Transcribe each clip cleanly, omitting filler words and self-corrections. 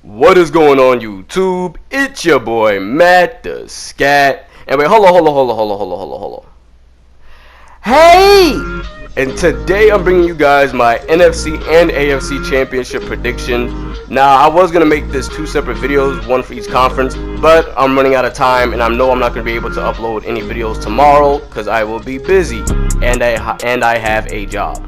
What is going on, YouTube? It's your boy Matt the Scat. And wait, hold on. Hey! And today I'm bringing you guys my NFC and AFC championship prediction. Now, I was going to make this two separate videos, one for each conference, but I'm running out of time and I know I'm not going to be able to upload any videos tomorrow because I will be busy and I have a job.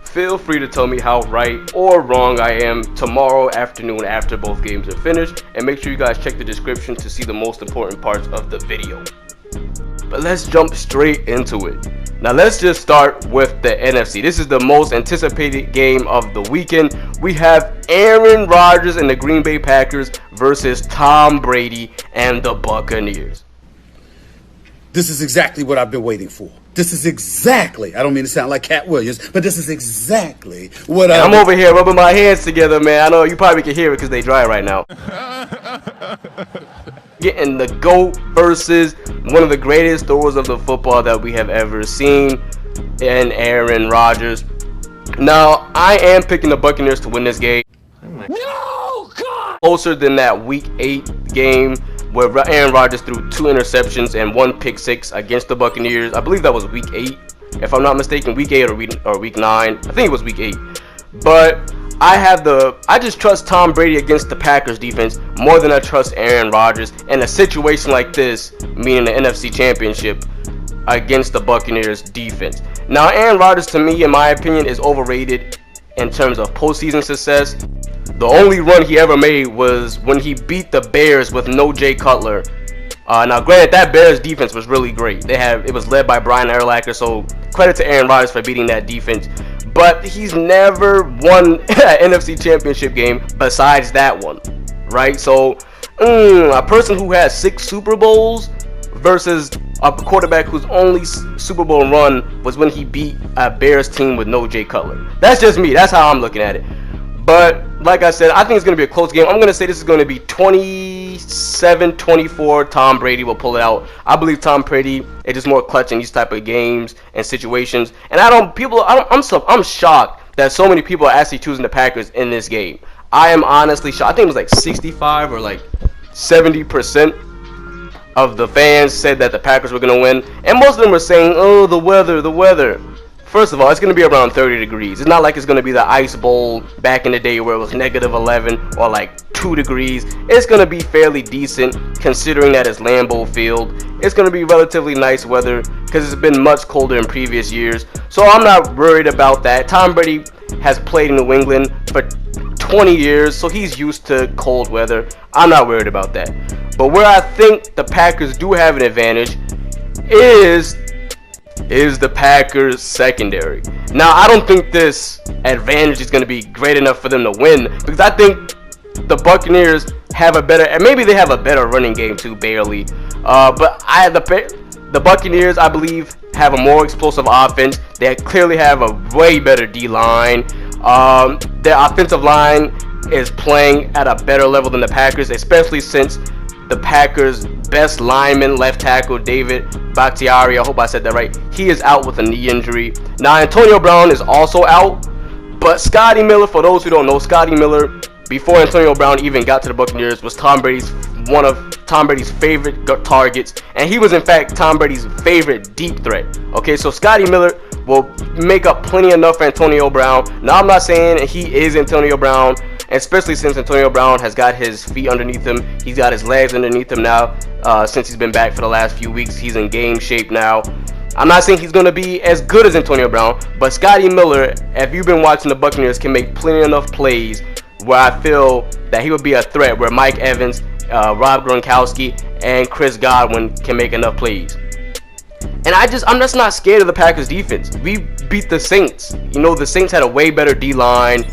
Feel free to tell me how right or wrong I am tomorrow afternoon after both games are finished, and make sure you guys check the description to see the most important parts of the video. But let's jump straight into it. Now let's just start with the NFC. This is the most anticipated game of the weekend. We have Aaron Rodgers and the Green Bay Packers versus Tom Brady and the Buccaneers. This is exactly what I've been waiting for. This is exactly, I don't mean to sound like Cat Williams, but this is exactly what I'm over here rubbing my hands together, man. I know you probably can hear it because they dry right now. Getting the GOAT versus one of the greatest throwers of the football that we have ever seen, and Aaron Rodgers. Now, I am picking the Buccaneers to win this game. No, God! Closer than that Week 8 game where Aaron Rodgers threw 2 interceptions and 1 pick six against the Buccaneers. I believe that was Week 8, if I'm not mistaken. Week 8 or Week 9. I think it was Week 8. But I just trust Tom Brady against the Packers defense more than I trust Aaron Rodgers in a situation like this, meaning the NFC Championship, against the Buccaneers defense. Now, Aaron Rodgers, to me, in my opinion, is overrated in terms of postseason success. The only run he ever made was when he beat the Bears with no Jay Cutler. Now, granted, that Bears defense was really great. It was led by Brian Urlacher, so credit to Aaron Rodgers for beating that defense. But he's never won an NFC Championship game besides that one, right? So, a person who has 6 Super Bowls versus a quarterback whose only Super Bowl run was when he beat a Bears team with no Jay Cutler. That's just me. That's how I'm looking at it. But like I said, I think it's going to be a close game. I'm going to say this is going to be 27-24. Tom Brady will pull it out. I believe Tom Brady is just more clutch in these type of games and situations. And I'm shocked that so many people are actually choosing the Packers in this game. I am honestly shocked. I think it was like 65 or like 70% of the fans said that the Packers were going to win. And most of them were saying, oh, the weather. First of all, it's going to be around 30 degrees. It's not like it's going to be the Ice Bowl back in the day where it was -11 or like 2 degrees. It's going to be fairly decent considering that it's Lambeau Field. It's going to be relatively nice weather because it's been much colder in previous years. So I'm not worried about that. Tom Brady has played in New England for 20 years, so he's used to cold weather. I'm not worried about that. But where I think the Packers do have an advantage is the Packers secondary. Now, I don't think this advantage is going to be great enough for them to win because I think the Buccaneers have a better, and maybe they have a better running game too, barely. But the Buccaneers, I believe, have a more explosive offense. They clearly have a way better D-line. Their offensive line is playing at a better level than the Packers, especially since the Packers' best lineman, left tackle, David Bakhtiari, I hope I said that right, he is out with a knee injury. Now, Antonio Brown is also out, but Scotty Miller, for those who don't know, Scotty Miller, before Antonio Brown even got to the Buccaneers, was one of Tom Brady's favorite targets, and he was, in fact, Tom Brady's favorite deep threat. Okay, so Scotty Miller will make up plenty enough for Antonio Brown. Now, I'm not saying he is Antonio Brown, especially since Antonio Brown has got his feet underneath him. He's got his legs underneath him now since he's been back for the last few weeks. He's in game shape now. I'm not saying he's going to be as good as Antonio Brown, but Scotty Miller, if you've been watching the Buccaneers, can make plenty enough plays where I feel that he would be a threat, where Mike Evans, Rob Gronkowski, and Chris Godwin can make enough plays. And I'm just not scared of the Packers defense. We beat the Saints. You know, the Saints had a way better D-line.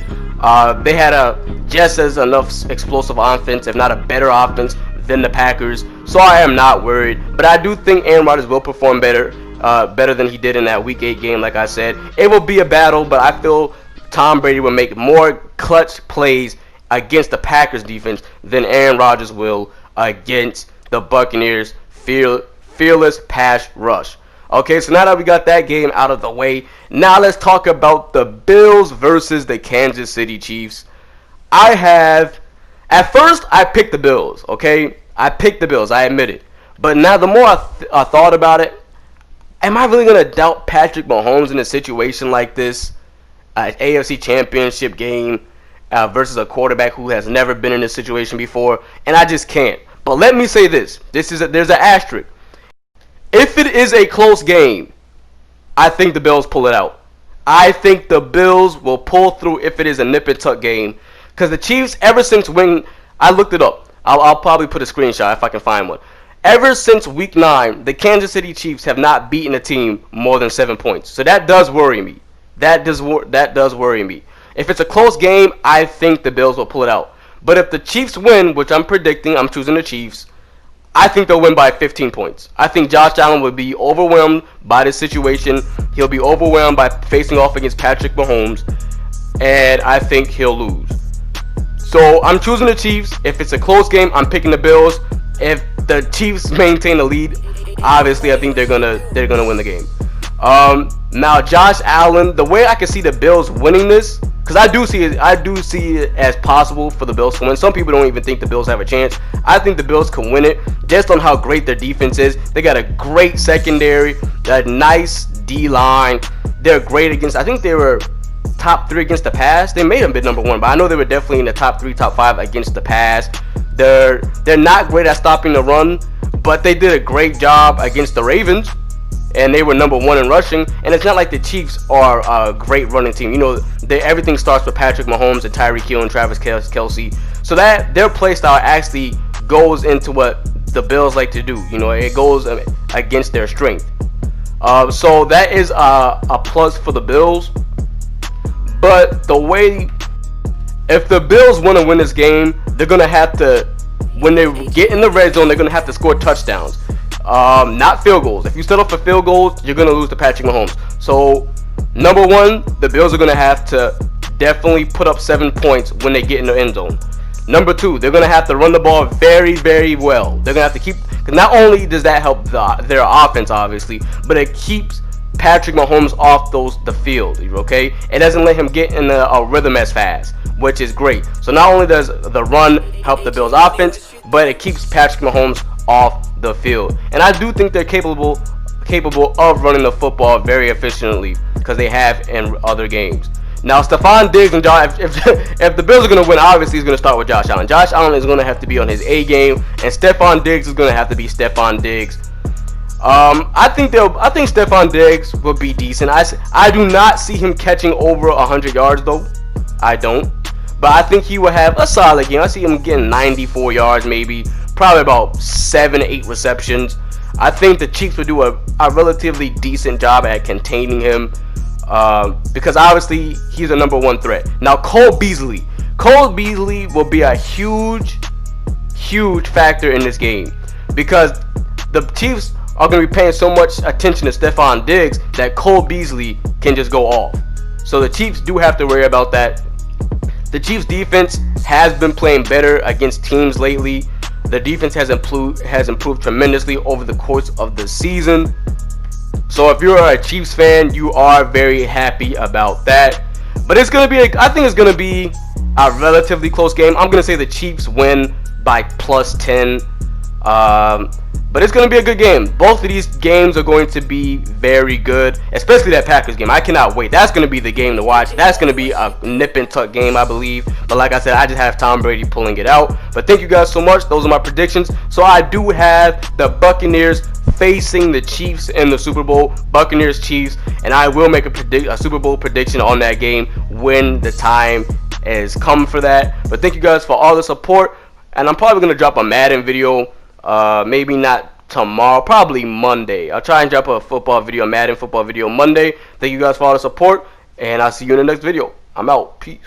They had just as enough explosive offense, if not a better offense, than the Packers. So I am not worried. But I do think Aaron Rodgers will perform better than he did in that Week 8 game, like I said. It will be a battle, but I feel Tom Brady will make more clutch plays against the Packers defense than Aaron Rodgers will against the Buccaneers' fearless pass rush. Okay, so now that we got that game out of the way, now let's talk about the Bills versus the Kansas City Chiefs. I have At first, I picked the Bills, okay? I picked the Bills, I admit it. But now the more I thought about it, am I really going to doubt Patrick Mahomes in a situation like this? An AFC championship game versus a quarterback who has never been in this situation before, and I just can't. But let me say this. There's an asterisk. If it is a close game, I think the Bills pull it out. I think the Bills will pull through if it is a nip and tuck game. Because the Chiefs, ever since when I looked it up, I'll probably put a screenshot if I can find one. Ever since week 9, the Kansas City Chiefs have not beaten a team more than 7 points. So that does worry me. That does worry me. If it's a close game, I think the Bills will pull it out. But if the Chiefs win, which I'm predicting, I'm choosing the Chiefs, I think they'll win by 15 points. I think Josh Allen will be overwhelmed by this situation. He'll be overwhelmed by facing off against Patrick Mahomes, and I think he'll lose. So I'm choosing the Chiefs. If it's a close game, I'm picking the Bills. If the Chiefs maintain the lead, obviously I think they're gonna win the game. Now Josh Allen, the way I can see the Bills winning this, because I do see it as possible for the Bills to win. Some people don't even think the Bills have a chance. I think the Bills can win it just on how great their defense is. They got a great secondary, a nice D line. They're great against. I think they were top 3 against the pass. They may have been number 1, but I know they were definitely in the top 3, top 5 against the pass. They're not great at stopping the run, but they did a great job against the Ravens. And they were number 1 in rushing. And it's not like the Chiefs are a great running team. You know, everything starts with Patrick Mahomes and Tyreek Hill and Travis Kelce. So that their play style actually goes into what the Bills like to do. You know, it goes against their strength. So that is a plus for the Bills. But if the Bills want to win this game, they're going to have to, when they get in the red zone, they're going to have to score touchdowns. Not field goals. If you settle for field goals, you're going to lose to Patrick Mahomes. So, number 1, the Bills are going to have to definitely put up 7 points when they get in the end zone. Number 2, they're going to have to run the ball very, very well. They're going to have to keep, because not only does that help their offense, obviously, but it keeps Patrick Mahomes off the field, okay? It doesn't let him get in a rhythm as fast, which is great. So not only does the run help the Bills offense, but it keeps Patrick Mahomes off the field. And I do think they're capable of running the football very efficiently, because they have in other games. Now, Stephon Diggs and Josh, if the Bills are going to win, obviously he's going to start with Josh Allen. Josh Allen is going to have to be on his A game, and Stephon Diggs is going to have to be Stephon Diggs. I think Stephon Diggs will be decent. I do not see him catching over 100 yards though. I don't. But I think he will have a solid game. I see him getting 94 yards maybe. Probably about 7-8 receptions. I think the Chiefs will do a relatively decent job at containing him. Because obviously he's a number 1 threat. Now Cole Beasley will be a huge factor in this game. Because the Chiefs are going to be paying so much attention to Stephon Diggs that Cole Beasley can just go off. So the Chiefs do have to worry about that. The Chiefs defense has been playing better against teams lately. The defense has improved tremendously over the course of the season. So if you're a Chiefs fan, you are very happy about that. But it's going to be, I think it's going to be a relatively close game. I'm going to say the Chiefs win by +10. But it's going to be a good game. Both of these games are going to be very good, especially that Packers game. I cannot wait. That's going to be the game to watch. That's going to be a nip and tuck game, I believe. But like I said, I just have Tom Brady pulling it out. But thank you guys so much. Those are my predictions. So I do have the Buccaneers facing the Chiefs in the Super Bowl. Buccaneers, Chiefs. And I will make a Super Bowl prediction on that game when the time has come for that. But thank you guys for all the support. And I'm probably going to drop a Madden video. Maybe not tomorrow, probably Monday. I'll try and drop a Madden football video Monday. Thank you guys for all the support, and I'll see you in the next video. I'm out. Peace.